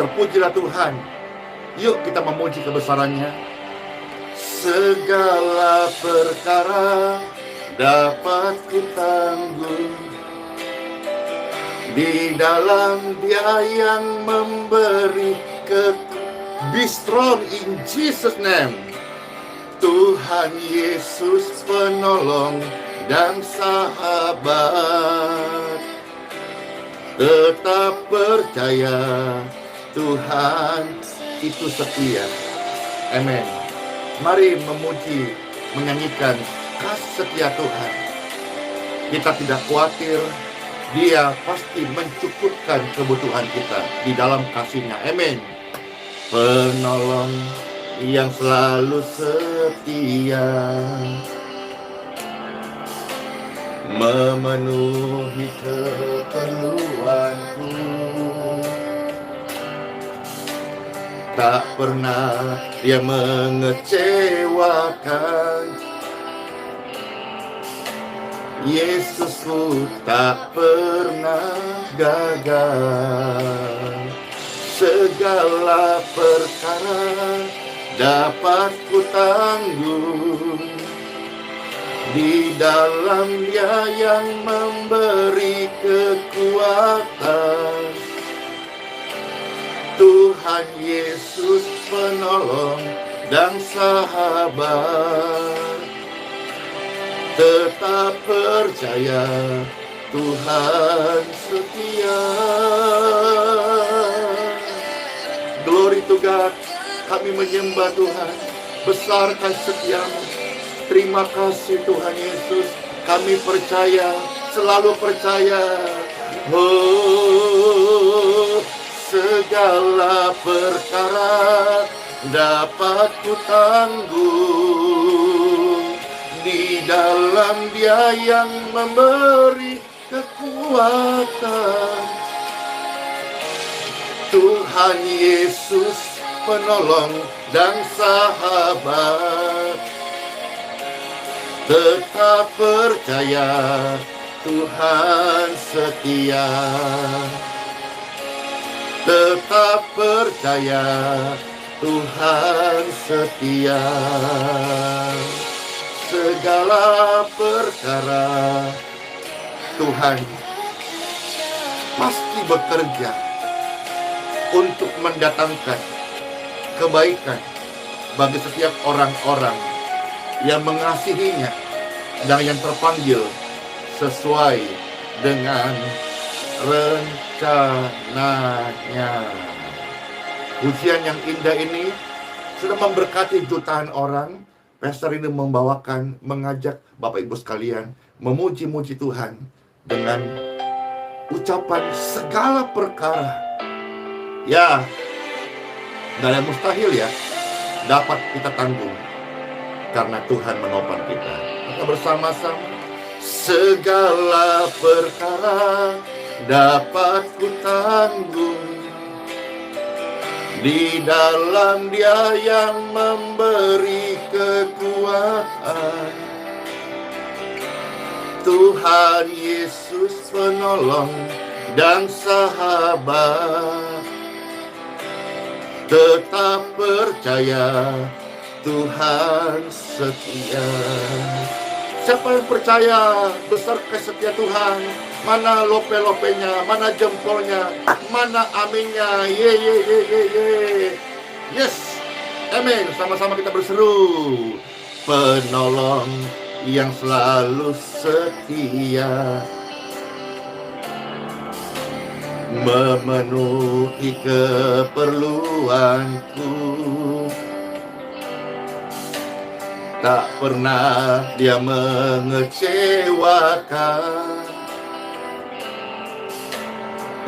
Terpujilah Tuhan. Yuk kita memuji kebesaran-Nya. Segala perkara dapat kutanggung di dalam Dia yang memberi Be strong in Jesus' name. Tuhan Yesus penolong dan sahabat. Tetap percaya Tuhan itu setia. Amin. Mari memuji, menyanyikan kasih setia Tuhan. Kita tidak khawatir, Dia pasti mencukupkan kebutuhan kita di dalam kasih-Nya. Amin. Penolong yang selalu setia, memenuhi keperluanku. Tak pernah Dia mengecewakan. Yesusku tak pernah gagal. Segala perkara dapat kutanggung di dalam Dia yang memberi kekuatan. Tuhan Yesus penolong dan sahabat. Tetap percaya Tuhan setia. Glory to God. Kami menyembah Tuhan. Besar kasih setia-Mu. Terima kasih Tuhan Yesus. Kami percaya, selalu percaya. Oh, segala perkara dapat kutanggung di dalam Dia yang memberi kekuatan. Tuhan Yesus penolong dan sahabat. Tetap percaya Tuhan setia. Tetap percaya Tuhan setia. Segala perkara Tuhan pasti bekerja untuk mendatangkan kebaikan bagi setiap orang-orang yang mengasihinya dan yang terpanggil sesuai dengan rencananya. Pujian yang indah ini sudah memberkati jutaan orang. Pastor ini mengajak Bapak Ibu sekalian memuji-muji Tuhan dengan ucapan segala perkara. Ya, gak ada mustahil ya, dapat kita tanggung karena Tuhan menopang kita. Kita bersama-sama. Segala perkara dapat kutanggung di dalam Dia yang memberi kekuatan. Tuhan Yesus penolong dan sahabat. Tetap percaya Tuhan setia. Siapa yang percaya besar kesetia Tuhan? Mana lope-lopenya, mana jempolnya, mana aminnya? Ye ye ye ye ye. Yes, amin. Sama-sama kita berseru. Penolong yang selalu setia, memenuhi keperluanku. Tak pernah Dia mengecewakan.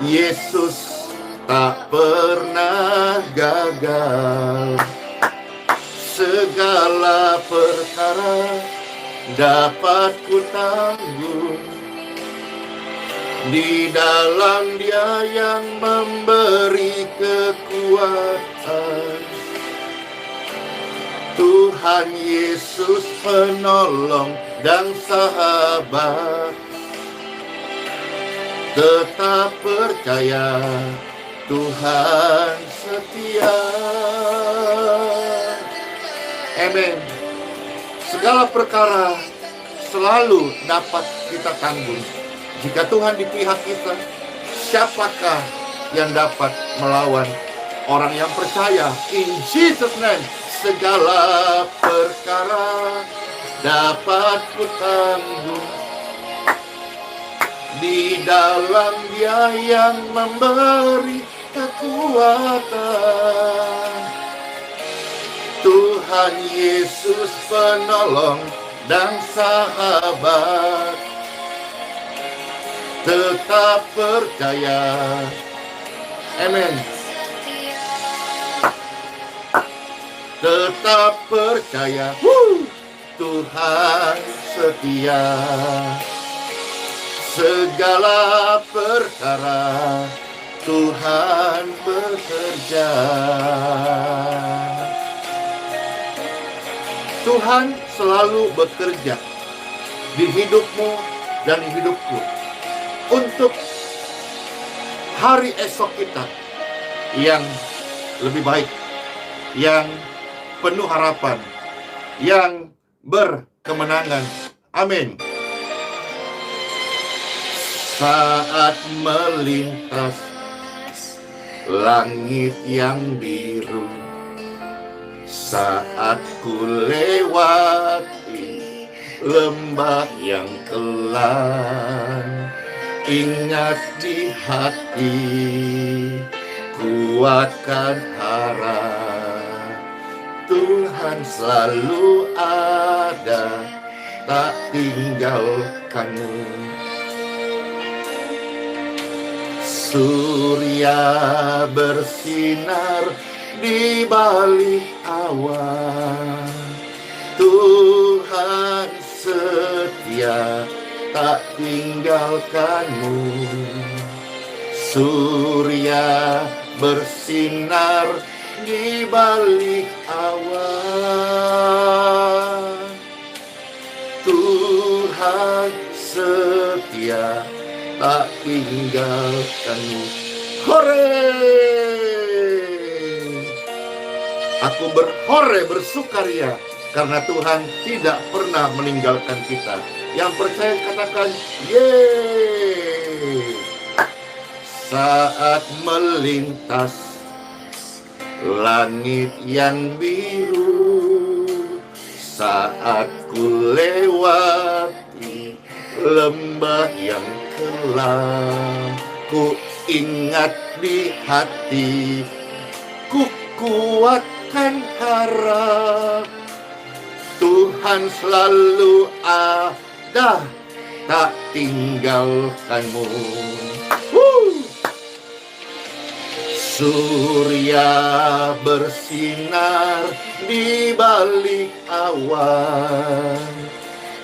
Yesus tak pernah gagal. Segala perkara dapat kutanggung di dalam Dia yang memberi kekuatan. Tuhan Yesus penolong dan sahabat. Tetap percaya Tuhan setia. Amin. Segala perkara selalu dapat kita tanggung. Jika Tuhan di pihak kita, siapakah yang dapat melawan orang yang percaya? In Jesus' name, segala perkara dapat kutanggung di dalam Dia yang memberi kekuatan. Tuhan Yesus penolong dan sahabat, tetap percaya. Amin. Tetap percaya. Tuhan setia. Segala perkara Tuhan bekerja. Tuhan selalu bekerja di hidupmu dan di hidupku untuk hari esok kita yang lebih baik, yang penuh harapan, yang berkemenangan. Amin. Saat melintas langit yang biru, saat ku lewati lembah yang kelam, ingat di hati, kuatkan harap. Tuhan selalu ada, tak tinggalkanmu. Surya bersinar di balik awan, Tuhan setia, tak tinggalkanmu. Surya bersinar di balik awan, Tuhan setia, tak tinggalkanmu. Hore! Aku berhore, bersukaria, karena Tuhan tidak pernah meninggalkan kita. Yang percaya katakan, yeay! Saat melintas langit yang biru, saat ku lewati lembah yang kelam, ku ingat di hati, ku kuatkan harap. Tuhan selalu ada, tak tinggalkanmu. Surya bersinar di balik awan,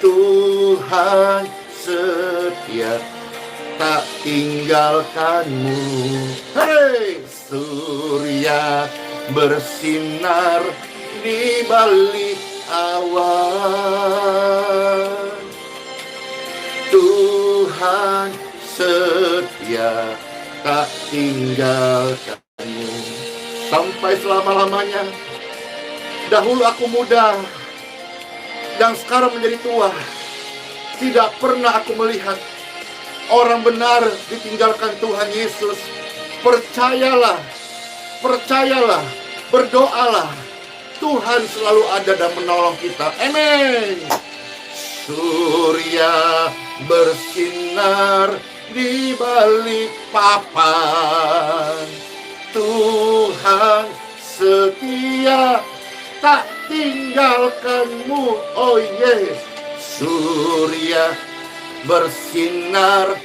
Tuhan setia, tak tinggalkanmu. Hei! Surya bersinar di balik awan, Tuhan setia, tak tinggalkanmu sampai selama-lamanya. Dahulu aku muda dan sekarang menjadi tua, tidak pernah aku melihat orang benar ditinggalkan Tuhan Yesus. Percayalah, percayalah, berdoalah, Tuhan selalu ada dan menolong kita. Amin. Surya bersinar di balik papan, Tuhan setia, tak tinggalkanmu. Oh yes. Surya bersinar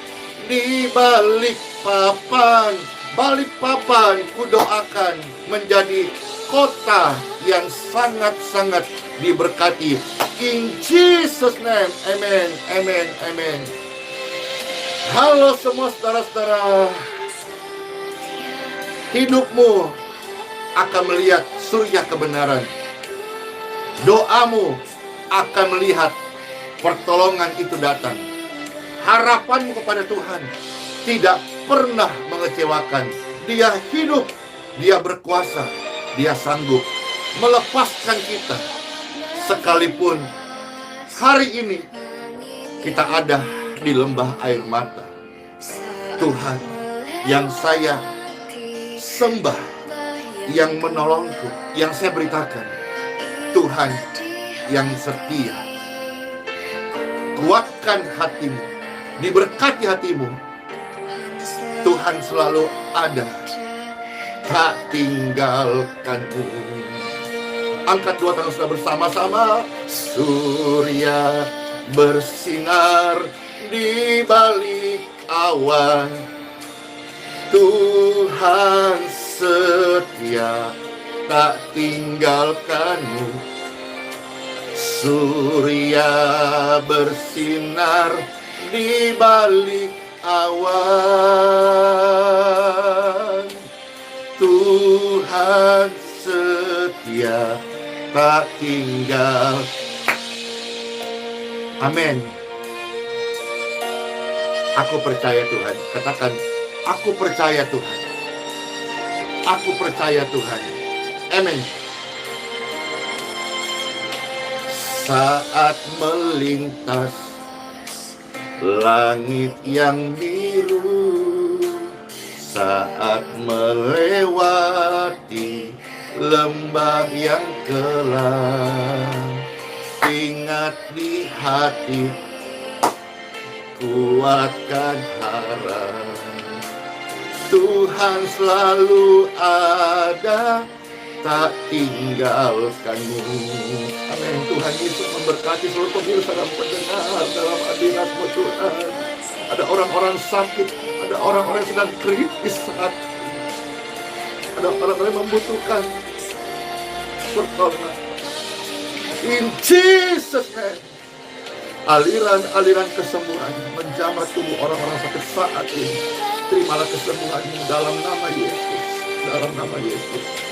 di balik papan, balik papan ku doakan menjadi kota yang sangat-sangat diberkati. In Jesus name, amen, amen, amen. Halo semua saudara-saudara, hidupmu akan melihat surya kebenaran. Doamu akan melihat pertolongan itu datang. Harapanmu kepada Tuhan tidak pernah mengecewakan. Dia hidup, Dia berkuasa, Dia sanggup melepaskan kita. Sekalipun hari ini kita ada di lembah air mata, Tuhan yang saya sembah, yang menolongku, yang saya beritakan, Tuhan yang setia. Kuatkan hatimu, diberkati hatimu. Tuhan selalu ada, tak tinggalkanmu. Angkat dua tangan sudah bersama-sama. Surya bersinar di balik awan, Tuhan setia, tak tinggalkanmu. Surya bersinar di balik awan, Tuhan setia, tak tinggal. Amin. Aku percaya Tuhan. Katakan, aku percaya Tuhan. Aku percaya Tuhan. Amin. Saat melintas langit yang biru, saat melewati lembah yang kelam, ingat di hati, kuatkan harap, Tuhan selalu ada, tak tinggalkanmu. Amin. Tuhan Yesus memberkati seluruh pemirsa dan pendengar dalam hadirat-Mu Tuhan. Ada orang-orang sakit, ada orang-orang yang sedang kritis saat ini. Ada orang-orang yang membutuhkan pertolongan. In Jesus name, aliran-aliran kesembuhan menjamah tubuh orang-orang sakit saat ini. Terimalah kesembuhan-Mu dalam nama Yesus. Dalam nama Yesus.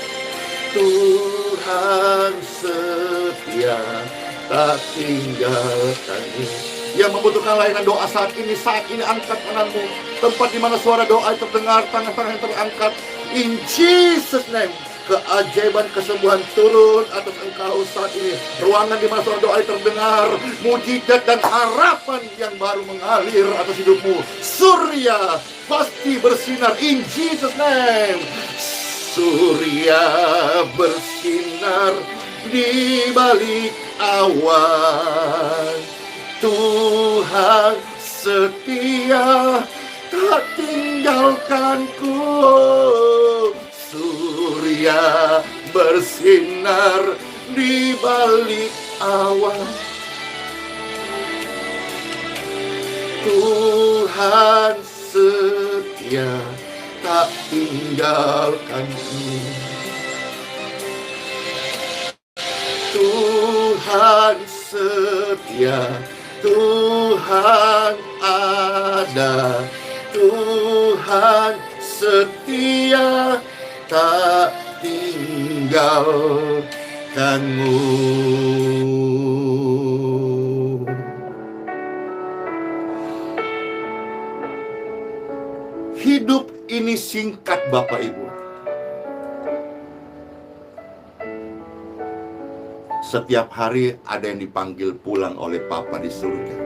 Tuhan setia, tak tinggalkanmu. Yang membutuhkan layanan doa saat ini angkat tanganmu. Tempat di mana suara doa terdengar, tangan-tangan yang terangkat. In Jesus name, keajaiban kesembuhan turun atas engkau saat ini. Ruangan di mana suara doa terdengar, mujizat dan harapan yang baru mengalir atas hidupmu. Surya pasti bersinar in Jesus name. Surya bersinar di balik awan, Tuhan setia, tak tinggalkanku. Surya bersinar di balik awan, Tuhan setia, tak tinggalkanmu. Tuhan setia, Tuhan ada, Tuhan setia, tak tinggalkanmu. Hidup ini singkat, Bapak Ibu. Setiap hari ada yang dipanggil pulang oleh Bapa di surga.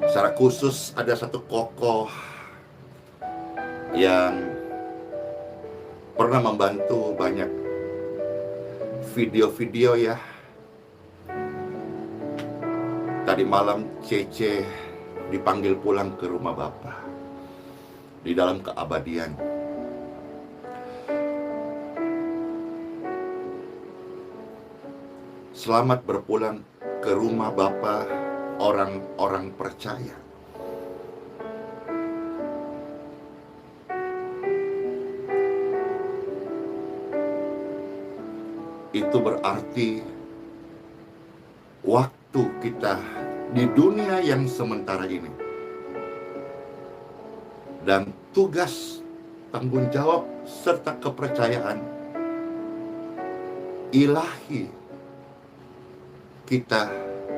Secara khusus ada satu kokoh yang pernah membantu banyak video-video ya. Tadi malam Cece dipanggil pulang ke rumah Bapa di dalam keabadian. Selamat berpulang ke rumah Bapa orang-orang percaya. Itu berarti waktu kita di dunia yang sementara ini dan tugas, tanggung jawab, serta kepercayaan ilahi kita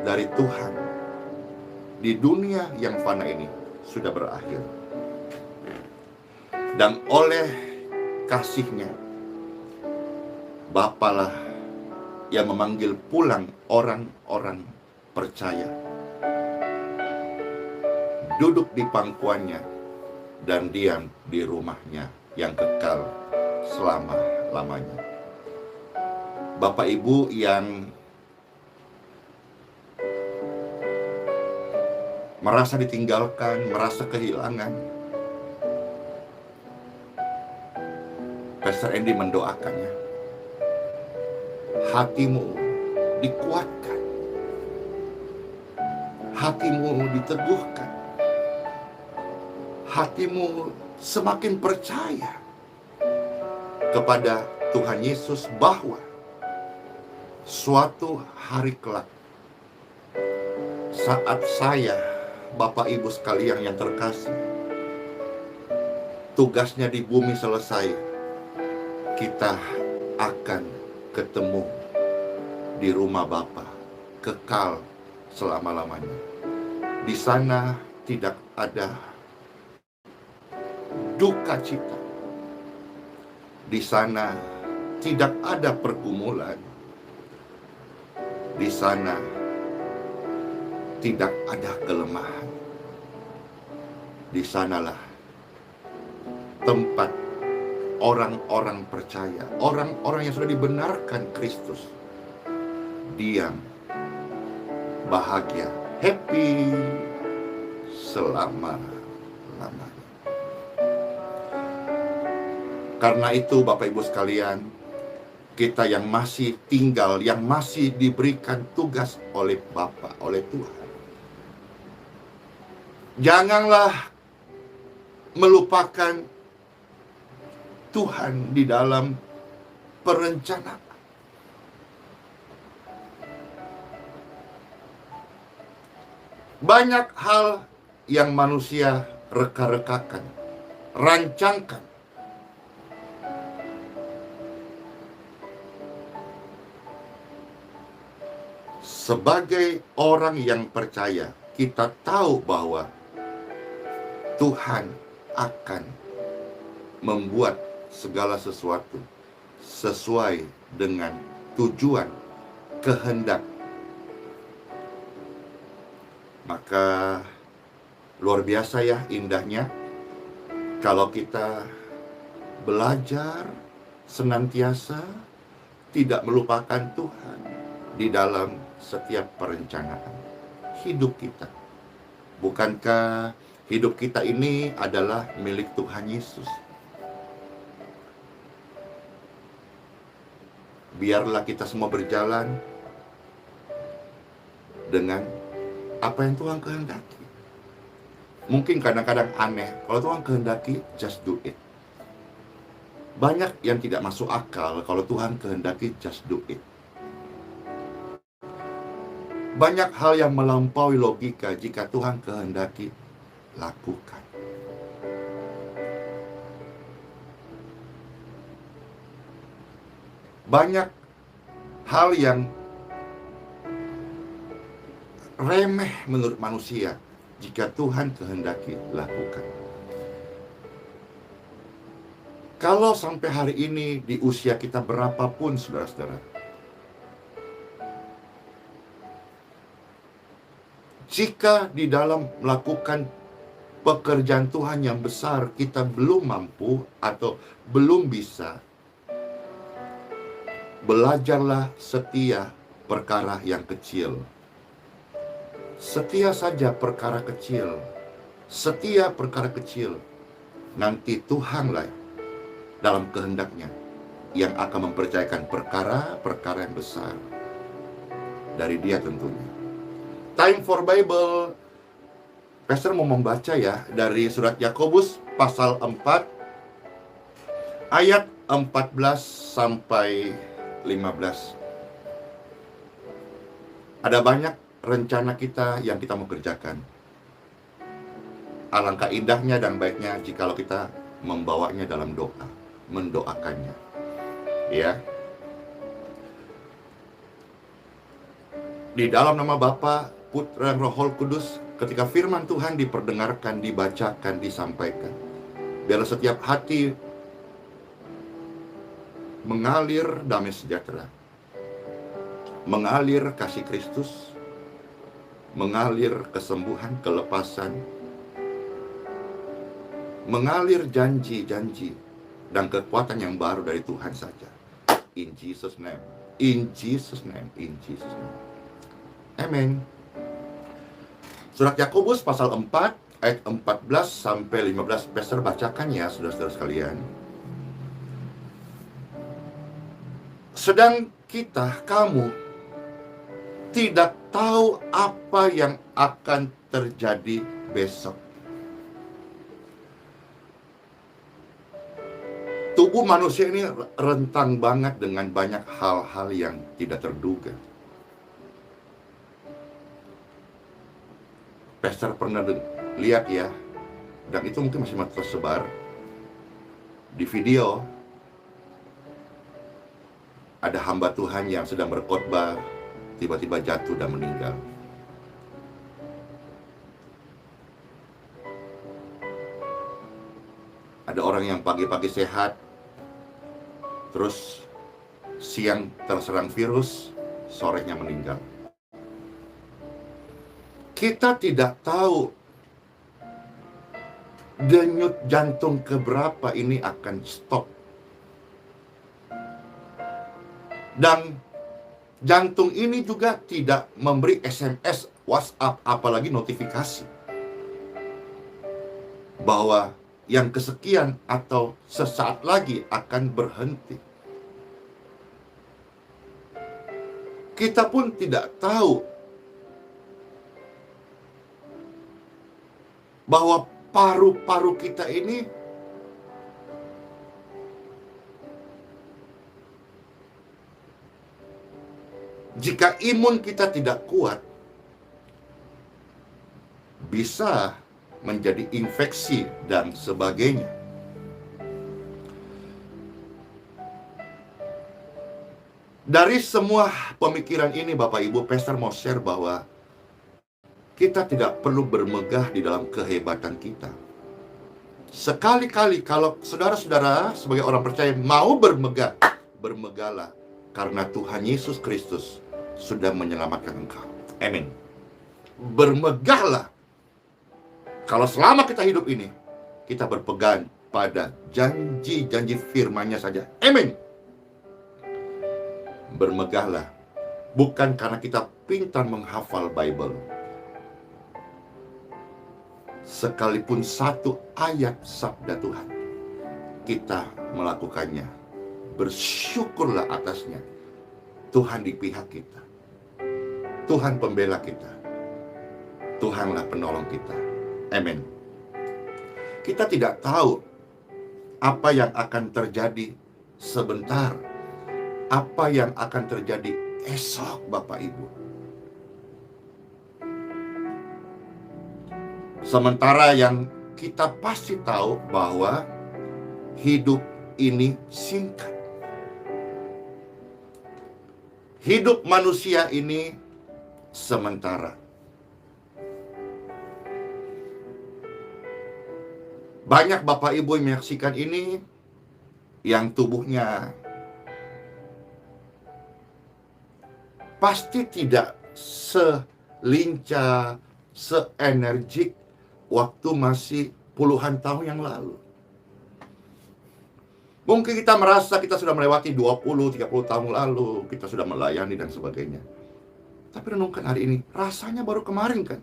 dari Tuhan di dunia yang fana ini sudah berakhir. Dan oleh kasih-Nya, Bapalah yang memanggil pulang orang-orang percaya, duduk di pangkuannya dan diam di rumahnya yang kekal selama-lamanya. Bapak Ibu yang merasa ditinggalkan, merasa kehilangan, Pastor Andy mendoakannya. Hatimu dikuatkan, hatimu diteguhkan, hatimu semakin percaya kepada Tuhan Yesus bahwa suatu hari kelak, saat saya, Bapak Ibu sekalian yang terkasih, tugasnya di bumi selesai, kita akan ketemu di rumah Bapa kekal selama-lamanya. Di sana tidak ada duka cita. Di sana tidak ada pergumulan. Di sana tidak ada kelemahan. Di sanalah tempat orang-orang percaya, orang-orang yang sudah dibenarkan Kristus, diam, bahagia, happy selama-lamanya. Karena itu Bapak Ibu sekalian, kita yang masih tinggal, yang masih diberikan tugas oleh Bapa, oleh Tuhan, janganlah melupakan Tuhan di dalam perencanaan. Banyak hal yang manusia reka-rekakan, rancangkan. Sebagai orang yang percaya, kita tahu bahwa Tuhan akan membuat segala sesuatu sesuai dengan tujuan, kehendak. Maka luar biasa ya indahnya kalau kita belajar senantiasa tidak melupakan Tuhan di dalam setiap perencanaan hidup kita. Bukankah hidup kita ini adalah milik Tuhan Yesus? Biarlah kita semua berjalan dengan apa yang Tuhan kehendaki. Mungkin kadang-kadang aneh, kalau Tuhan kehendaki, just do it. Banyak yang tidak masuk akal kalau Tuhan kehendaki, just do it. Banyak hal yang melampaui logika jika Tuhan kehendaki, lakukan. Banyak hal yang remeh menurut manusia jika Tuhan kehendaki, lakukan. Kalau sampai hari ini di usia kita berapapun, saudara-saudara, jika di dalam melakukan pekerjaan Tuhan yang besar kita belum mampu atau belum bisa, belajarlah setia perkara yang kecil. Setia saja perkara kecil. Setia perkara kecil. Nanti Tuhanlah dalam kehendaknya yang akan mempercayakan perkara-perkara yang besar dari Dia tentunya. Time for Bible. Pastor mau membaca ya dari surat Yakobus pasal 4 ayat 14 sampai 15. Ada banyak rencana kita yang kita mau kerjakan. Alangkah indahnya dan baiknya jikalau kita membawanya dalam doa, mendoakannya. Ya. Di dalam nama Bapa, Putra, dan Roh Kudus, ketika firman Tuhan diperdengarkan, dibacakan, disampaikan, Biarlah setiap hati mengalir damai sejahtera, mengalir kasih Kristus, mengalir kesembuhan, kelepasan, mengalir janji-janji dan kekuatan yang baru dari Tuhan saja. In Jesus' name, in Jesus' name, in Jesus' name. Amen. Surat Yakobus pasal 4 ayat 14 sampai 15. Pastor bacakan ya, saudara-saudara sekalian. Sedang kamu tidak tahu apa yang akan terjadi besok. Tubuh manusia ini rentang banget dengan banyak hal-hal yang tidak terduga. Pastor pernah lihat ya, dan itu mungkin masih tersebar di video. Ada hamba Tuhan yang sedang berkhotbah, tiba-tiba jatuh dan meninggal. Ada orang yang pagi-pagi sehat, terus siang terserang virus, sorenya meninggal. Kita tidak tahu denyut jantung keberapa ini akan stop. Dan jantung ini juga tidak memberi SMS, WhatsApp, apalagi notifikasi bahwa yang kesekian atau sesaat lagi akan berhenti. Kita pun tidak tahu bahwa paru-paru kita ini jika imun kita tidak kuat, bisa menjadi infeksi dan sebagainya. Dari semua pemikiran ini, Bapak Ibu, Pastor mau share bahwa kita tidak perlu bermegah di dalam kehebatan kita. Sekali-kali kalau saudara-saudara sebagai orang percaya mau bermegah, bermegahlah karena Tuhan Yesus Kristus sudah menyelamatkan engkau. Amin. Bermegahlah. Kalau selama kita hidup ini, kita berpegang pada janji-janji firman-Nya saja. Amin. Bermegahlah. Bukan karena kita pintar menghafal Bible. Sekalipun satu ayat sabda Tuhan, kita melakukannya. Bersyukurlah atasnya. Tuhan di pihak kita. Tuhan pembela kita. Tuhanlah penolong kita. Amin. Kita tidak tahu apa yang akan terjadi sebentar, apa yang akan terjadi esok, Bapak Ibu. Sementara yang kita pasti tahu bahwa hidup ini singkat. Hidup manusia ini sementara. Banyak Bapak Ibu yang menyaksikan ini, yang tubuhnya pasti tidak selincah, seenergik waktu masih puluhan tahun yang lalu. Mungkin kita merasa kita sudah melewati 20-30 tahun lalu, kita sudah melayani dan sebagainya. Tapi renungkan hari ini, rasanya baru kemarin kan?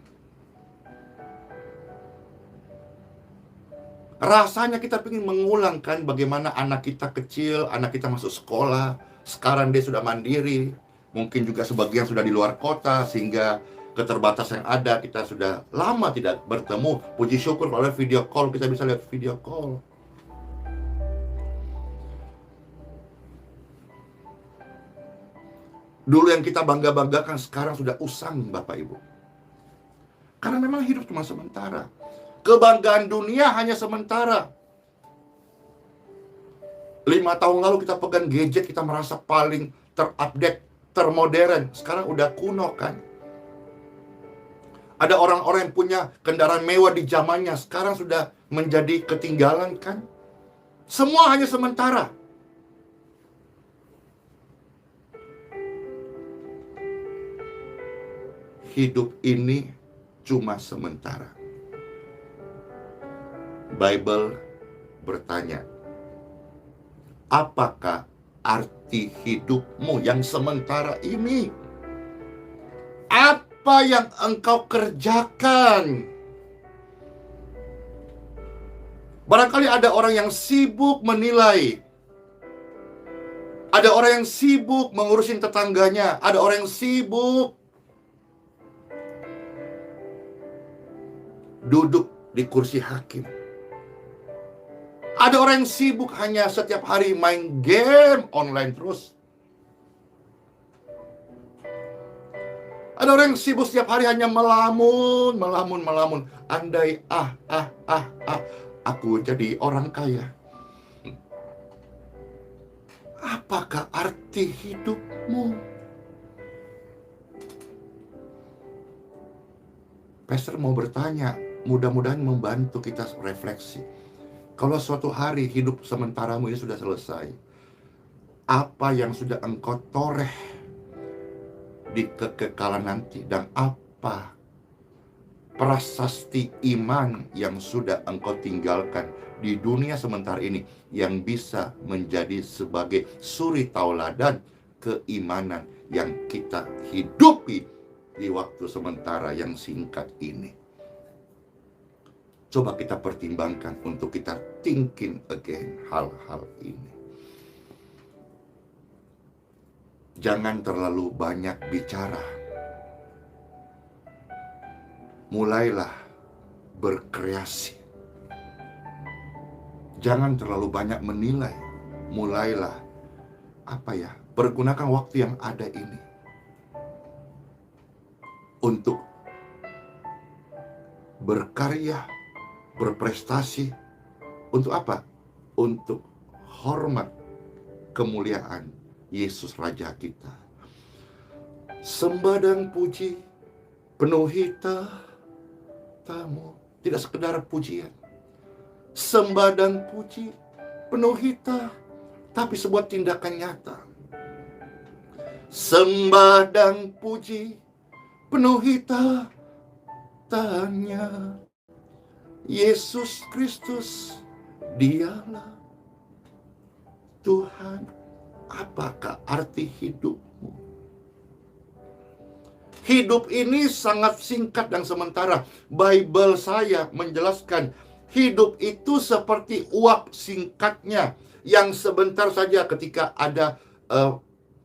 Rasanya kita ingin mengulangkan bagaimana anak kita kecil, anak kita masuk sekolah, sekarang dia sudah mandiri, mungkin juga sebagian sudah di luar kota, sehingga keterbatasan yang ada, kita sudah lama tidak bertemu. Puji syukur kalau video call, kita bisa lihat video call. Dulu yang kita bangga-banggakan sekarang sudah usang, Bapak Ibu. Karena memang hidup cuma sementara. Kebanggaan dunia hanya sementara. 5 tahun lalu kita pegang gadget, kita merasa paling terupdate, termodern. Sekarang udah kuno kan. Ada orang-orang yang punya kendaraan mewah di zamannya, sekarang sudah menjadi ketinggalan kan? Semua hanya sementara. Hidup ini cuma sementara. Bible bertanya, apakah arti hidupmu yang sementara ini? Apa yang engkau kerjakan? Barangkali ada orang yang sibuk menilai. Ada orang yang sibuk mengurusin tetangganya. Ada orang yang sibuk duduk di kursi hakim. Ada orang yang sibuk hanya setiap hari main game online terus. Ada orang yang sibuk setiap hari hanya melamun. Andai aku jadi orang kaya. Apakah arti hidupmu? Pastor mau bertanya, mudah-mudahan membantu kita refleksi. Kalau suatu hari hidup sementaramu ini sudah selesai, apa yang sudah engkau toreh di kekekalan nanti, dan apa prasasti iman yang sudah engkau tinggalkan di dunia sementara ini yang bisa menjadi sebagai suri tauladan keimanan yang kita hidupi di waktu sementara yang singkat ini. Coba kita pertimbangkan untuk kita thinking again hal-hal ini. Jangan terlalu banyak bicara. Mulailah berkreasi. Jangan terlalu banyak menilai. Mulailah pergunakan waktu yang ada ini untuk berkarya, berprestasi. Untuk apa? Untuk hormat kemuliaan Yesus Raja kita. Sembah dan puji penuhi tamu. Tidak sekedar pujian. Sembah dan puji penuhi tapi sebuah tindakan nyata. Sembah dan puji penuhi tanya. Yesus Kristus, Dialah Tuhan. Apakah arti hidupmu? Hidup ini sangat singkat dan sementara. Bible saya menjelaskan, hidup itu seperti uap singkatnya yang sebentar saja. Ketika ada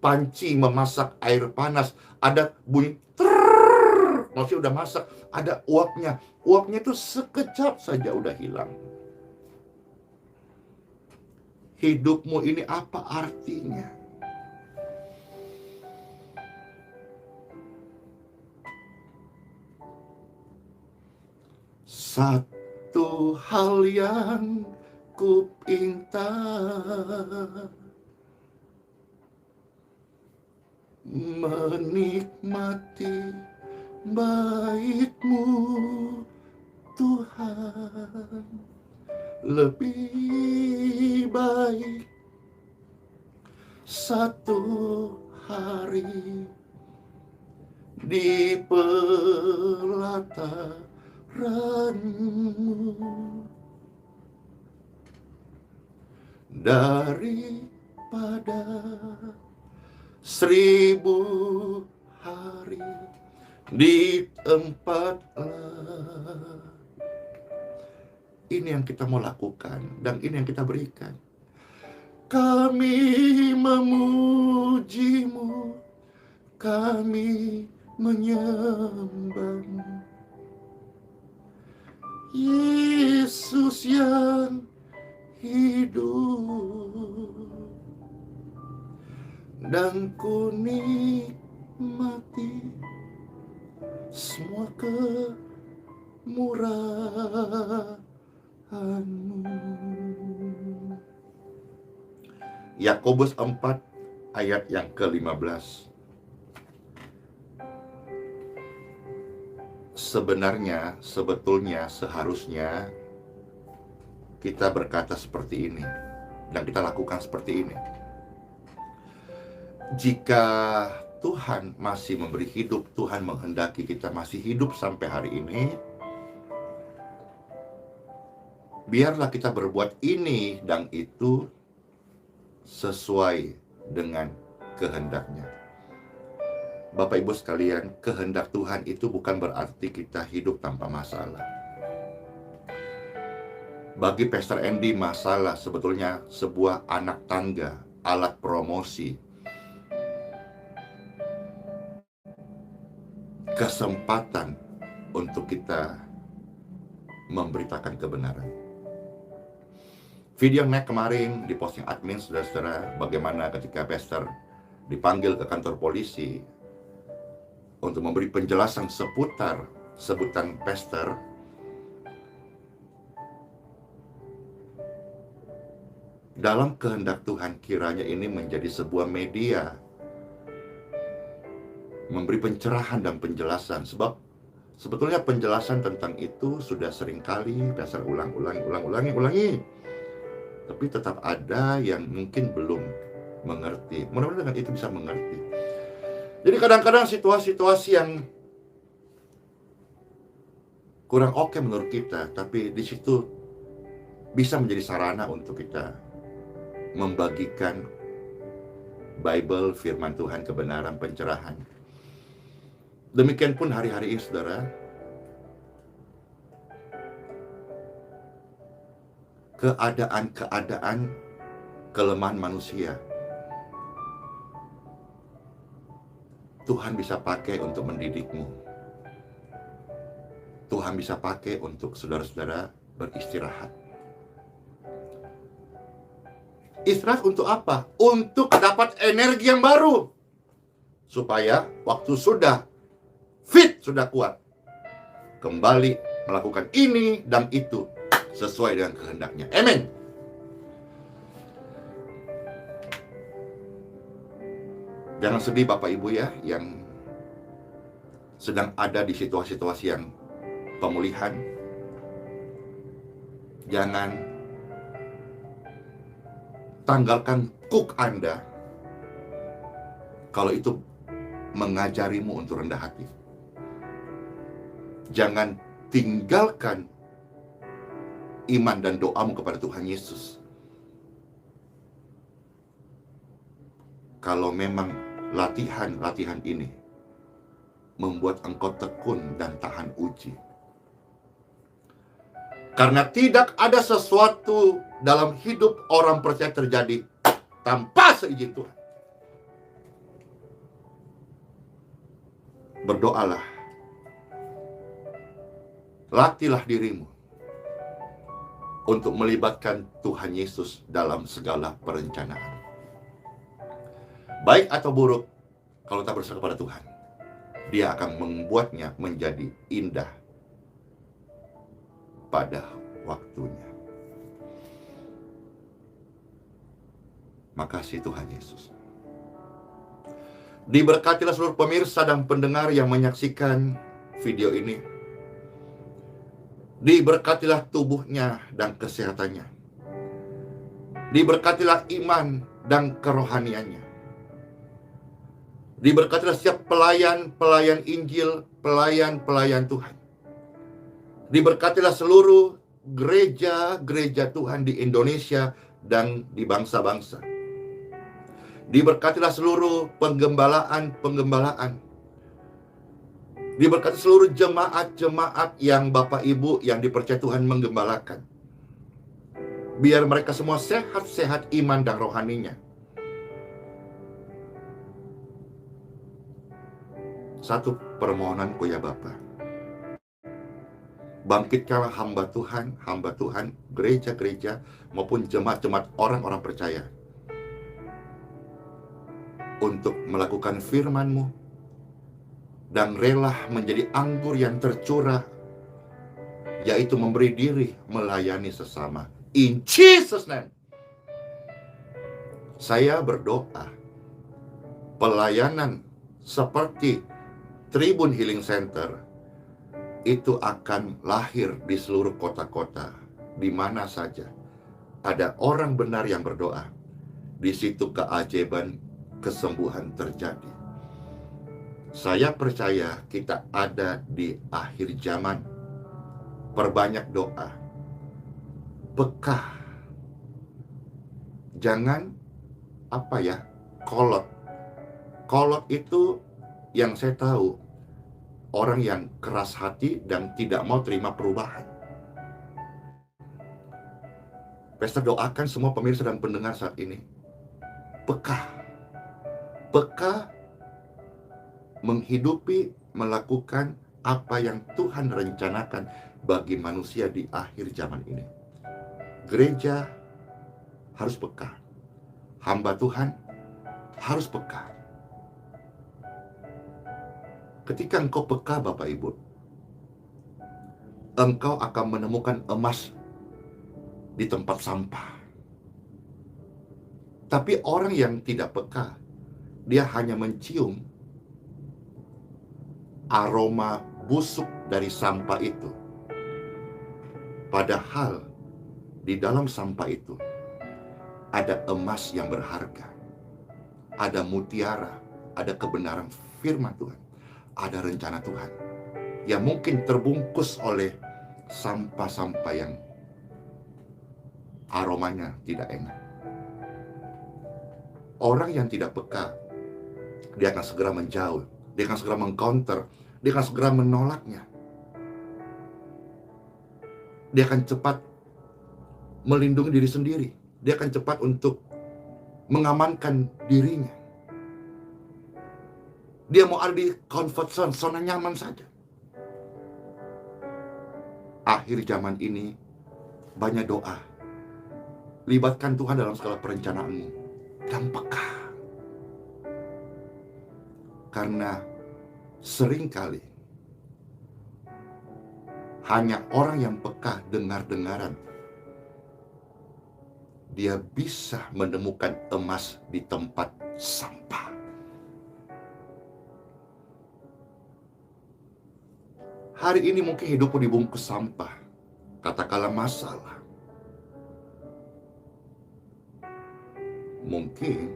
panci memasak air panas, ada bunyi trrrr, maksudnya udah masak, ada uapnya. Uapnya itu sekejap saja udah hilang. Hidupmu ini apa artinya? Satu hal yang kupinta, menikmati baik-Mu Tuhan. Lebih baik satu hari di pelataran-Mu daripada 1000 hari di tempat lain. Ini yang kita mau lakukan, dan ini yang kita berikan. Kami memuji-Mu, kami menyembah-Mu, Yesus yang hidup, dan ku nikmati semua kemurahan-Mu. Yakobus 4 ayat yang ke-15. Sebetulnya, seharusnya kita berkata seperti ini dan kita lakukan seperti ini. Jika Tuhan masih memberi hidup, Tuhan menghendaki kita masih hidup sampai hari ini, biarlah kita berbuat ini dan itu sesuai dengan kehendaknya. Bapak Ibu sekalian, kehendak Tuhan itu bukan berarti kita hidup tanpa masalah. Bagi Pastor Andy, masalah sebetulnya sebuah anak tangga, alat promosi, kesempatan untuk kita memberitakan kebenaran. Video yang kemarin di posting admin, saudara-saudara, bagaimana ketika Pastor dipanggil ke kantor polisi untuk memberi penjelasan seputar sebutan Pastor. Dalam kehendak Tuhan, kiranya ini menjadi sebuah media memberi pencerahan dan penjelasan. Sebab sebetulnya penjelasan tentang itu sudah seringkali Pastor ulangi. Tapi tetap ada yang mungkin belum mengerti. Mudah-mudahan dengan itu bisa mengerti. Jadi kadang-kadang situasi-situasi yang kurang oke menurut kita, tapi di situ bisa menjadi sarana untuk kita membagikan Bible, firman Tuhan, kebenaran, pencerahan. Demikian pun hari-hari ini, saudara, keadaan kelemahan manusia Tuhan bisa pakai untuk mendidikmu. Tuhan bisa pakai untuk saudara-saudara beristirahat. Istirahat untuk apa? Untuk dapat energi yang baru. Supaya waktu sudah fit, sudah kuat, kembali melakukan ini dan itu sesuai dengan kehendaknya. Amin. Jangan sedih Bapak Ibu ya, yang sedang ada di situasi-situasi yang pemulihan. Jangan tanggalkan kuk Anda kalau itu mengajarimu untuk rendah hati. Jangan tinggalkan iman dan doamu kepada Tuhan Yesus kalau memang latihan ini membuat engkau tekun dan tahan uji. Karena tidak ada sesuatu dalam hidup orang percaya terjadi tanpa seizin Tuhan. Berdoalah. Latihlah dirimu untuk melibatkan Tuhan Yesus dalam segala perencanaan. Baik atau buruk, kalau tak berserah kepada Tuhan, Dia akan membuatnya menjadi indah pada waktunya. Makasih Tuhan Yesus. Diberkatilah seluruh pemirsa dan pendengar yang menyaksikan video ini. Diberkatilah tubuhnya dan kesehatannya. Diberkatilah iman dan kerohaniannya. Diberkatilah setiap pelayan Injil, pelayan Tuhan. Diberkatilah seluruh gereja Tuhan di Indonesia dan di bangsa-bangsa. Diberkatilah seluruh penggembalaan. Diberkati seluruh jemaat yang Bapak Ibu yang dipercaya Tuhan menggembalakan. Biar mereka semua sehat iman dan rohaninya. Satu permohonanku ya Bapa, bangkitkanlah hamba Tuhan, gereja-gereja maupun jemaat-jemaat orang-orang percaya untuk melakukan firman-Mu dan rela menjadi anggur yang tercurah, yaitu memberi diri melayani sesama. In Jesus' name. Saya berdoa pelayanan seperti Tribun Healing Center itu akan lahir di seluruh kota-kota, di mana saja. ada orang benar yang berdoa, di situ keajaiban kesembuhan terjadi. Saya percaya kita ada di akhir zaman. Perbanyak doa, bekah, jangan kolot. Kolot itu yang saya tahu orang yang keras hati dan tidak mau terima perubahan. Pastor doakan semua pemirsa dan pendengar saat ini, bekah menghidupi, melakukan apa yang Tuhan rencanakan bagi manusia di akhir zaman ini. Gereja harus peka, hamba Tuhan harus peka. Ketika engkau peka, Bapak Ibu, engkau akan menemukan emas di tempat sampah. Tapi orang yang tidak peka, dia hanya mencium aroma busuk dari sampah itu. Padahal di dalam sampah itu ada emas yang berharga, ada mutiara, ada kebenaran firman Tuhan, ada rencana Tuhan yang mungkin terbungkus oleh sampah-sampah yang aromanya tidak enak. Orang yang tidak peka, dia akan segera menjauh, dia akan segera mengcounter, dia akan segera menolaknya. Dia akan cepat melindungi diri sendiri, dia akan cepat untuk mengamankan dirinya. Dia mau ada di comfort zone, zona nyaman saja. Akhir zaman ini banyak doa. Libatkan Tuhan dalam segala perencanaanmu dan peka. Karena seringkali hanya orang yang peka dengar-dengaran, dia bisa menemukan emas di tempat sampah. Hari ini mungkin hidupmu dibungkus sampah, katakanlah masalah. Mungkin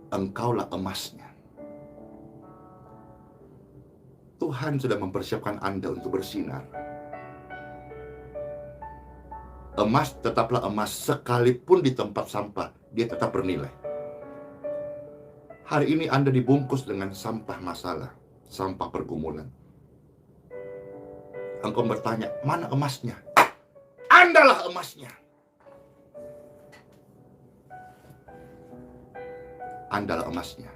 engkaulah emasnya. Tuhan sudah mempersiapkan Anda untuk bersinar. Emas tetaplah emas, sekalipun di tempat sampah, dia tetap bernilai. Hari ini Anda dibungkus dengan sampah masalah, sampah pergumulan. Engkau bertanya, mana emasnya? Andalah emasnya. Andalah emasnya.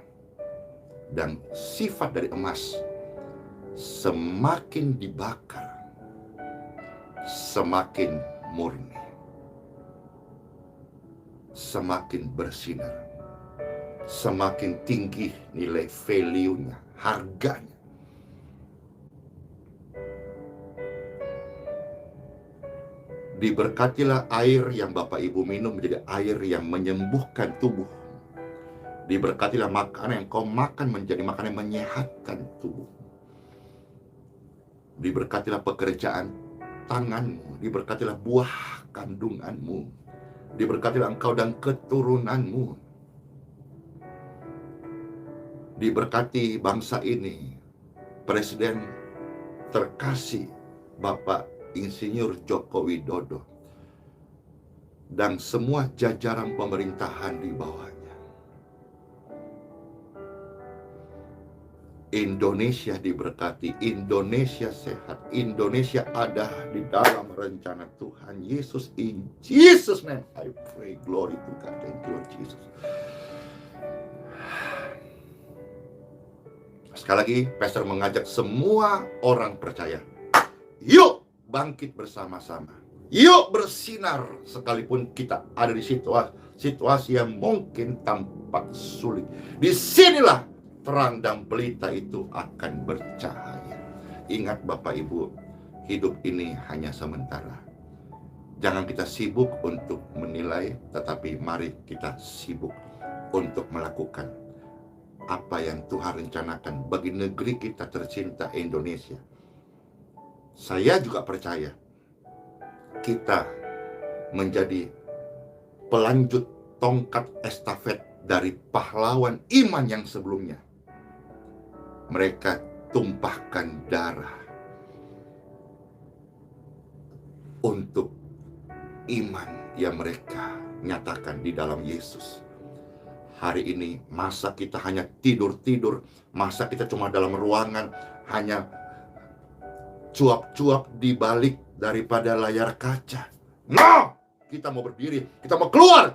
Dan sifat dari emas, semakin dibakar, semakin murni, semakin bersinar, semakin tinggi nilai value-nya, harganya. Diberkatilah air yang Bapak Ibu minum menjadi air yang menyembuhkan tubuh. Diberkatilah makanan yang kau makan menjadi makanan yang menyehatkan tubuh. Diberkatilah pekerjaan tanganmu. Diberkatilah buah kandunganmu. Diberkatilah engkau dan keturunanmu. Diberkati bangsa ini, Presiden terkasih Bapak Insinyur Joko Widodo dan semua jajaran pemerintahan di bawahnya. Indonesia diberkati, Indonesia sehat, Indonesia ada di dalam rencana Tuhan Yesus. In Jesus' name I pray. Glory to God. Thank you, Lord Jesus. Sekali lagi, Pastor mengajak semua orang percaya, yuk bangkit bersama-sama. Yuk bersinar sekalipun kita ada di situasi yang mungkin tampak sulit. Disinilah terang dan pelita itu akan bercahaya. Ingat Bapak Ibu, hidup ini hanya sementara. Jangan kita sibuk untuk menilai, tetapi mari kita sibuk untuk melakukan apa yang Tuhan rencanakan bagi negeri kita tercinta Indonesia. Saya juga percaya kita menjadi pelanjut tongkat estafet dari pahlawan iman yang sebelumnya. Mereka tumpahkan darah untuk iman yang mereka nyatakan di dalam Yesus. Hari ini, masa kita hanya tidur-tidur, masa kita cuma dalam ruangan, hanya cuap-cuap di balik daripada layar kaca. No! Kita mau berdiri, kita mau keluar.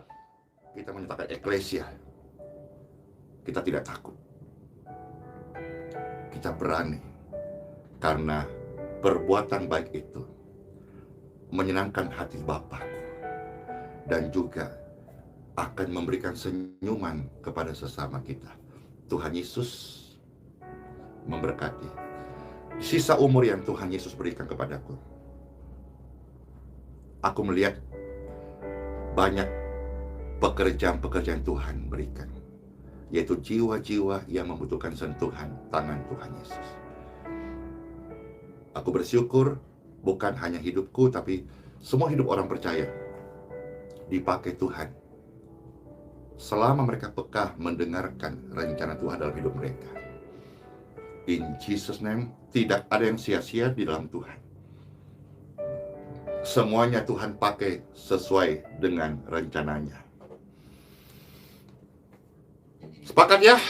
Kita menyatakan eklesia. Kita tidak takut. Kita berani. Karena perbuatan baik itu menyenangkan hati Bapa. Dan juga akan memberikan senyuman kepada sesama kita. Tuhan Yesus memberkati. Sisa umur yang Tuhan Yesus berikan kepadaku, aku melihat banyak pekerjaan-pekerjaan Tuhan berikan, yaitu jiwa-jiwa yang membutuhkan sentuhan tangan Tuhan Yesus. Aku bersyukur bukan hanya hidupku, tapi semua hidup orang percaya dipakai Tuhan selama mereka peka mendengarkan rencana Tuhan dalam hidup mereka. In Jesus' name, tidak ada yang sia-sia di dalam Tuhan. Semuanya Tuhan pakai sesuai dengan rencananya. Sepakat ya?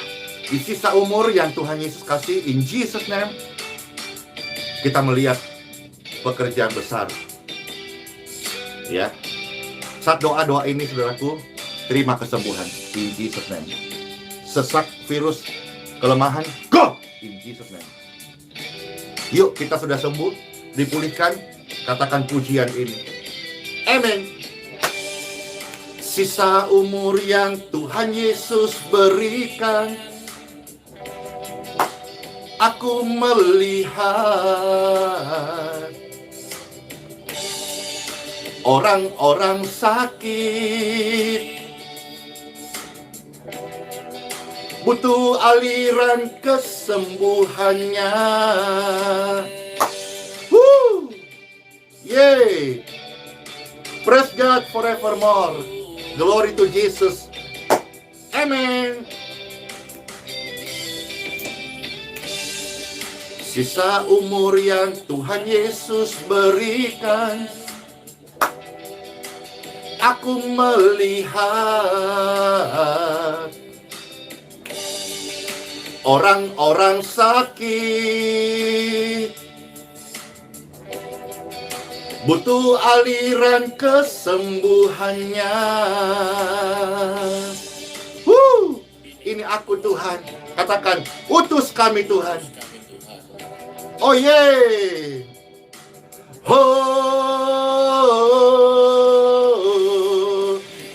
Di sisa umur yang Tuhan Yesus kasih, in Jesus' name, kita melihat pekerjaan besar. Ya. Saat doa-doa ini, saudaraku, terima kesembuhan in Jesus' name. Sesak, virus, kelemahan, go! In Jesus' name. Yuk, kita sudah sembuh, dipulihkan, katakan pujian ini. Amen. Sisa umur yang Tuhan Yesus berikan, aku melihat orang-orang sakit butuh aliran kesembuhannya. Woo! Yay! Praise God forevermore. Glory to Jesus. Amen. Sisa umur yang Tuhan Yesus berikan, aku melihat orang-orang sakit butuh aliran kesembuhannya. Ini aku Tuhan. Katakan, utus kami Tuhan. Oh yeay. Oh,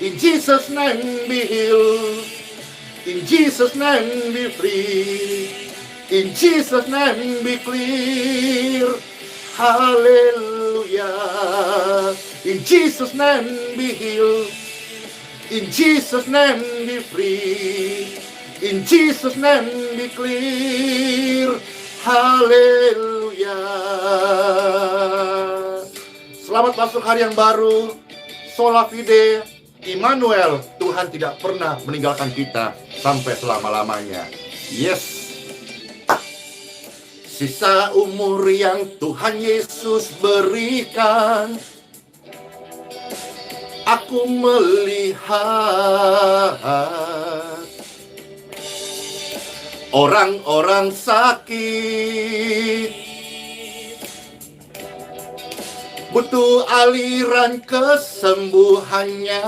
in Jesus' name be healed. In Jesus' name be free. In Jesus' name be clear. Hallelujah. In Jesus' name be healed. In Jesus' name be free. In Jesus' name be clear. Hallelujah. Selamat masuk hari yang baru. Sola Fide. Immanuel, Tuhan tidak pernah meninggalkan kita sampai selama-lamanya. Yes. Sisa umur yang Tuhan Yesus berikan, aku melihat orang-orang sakit butuh aliran kesembuhannya.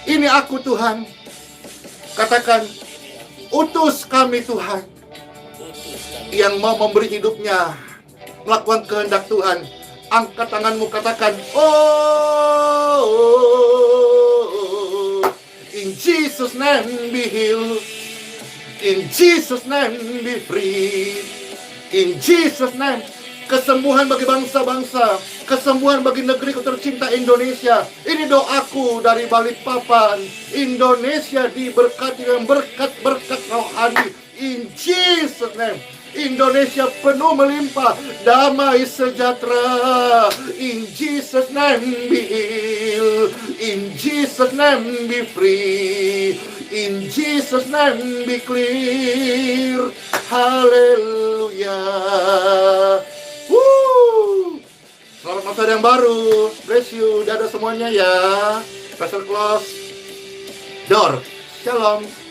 Ini aku Tuhan. Katakan, utus kami Tuhan. Yang mau memberi hidupnya, melakukan kehendak Tuhan. Angkat tanganmu, katakan, oh, in Jesus' name be healed. In Jesus' name be free. In Jesus' name. Kesembuhan bagi bangsa-bangsa, kesembuhan bagi negeriku tercinta Indonesia. Ini doaku dari Balikpapan. Indonesia diberkati dengan berkat-berkat rohani. In Jesus' name. Indonesia penuh melimpah damai sejahtera. In Jesus name be healed, in Jesus name be free, in Jesus name be clear. Haleluya. Woo! Selamat masa yang baru. Bless you. Dadah semuanya ya. Special close door. Shalom.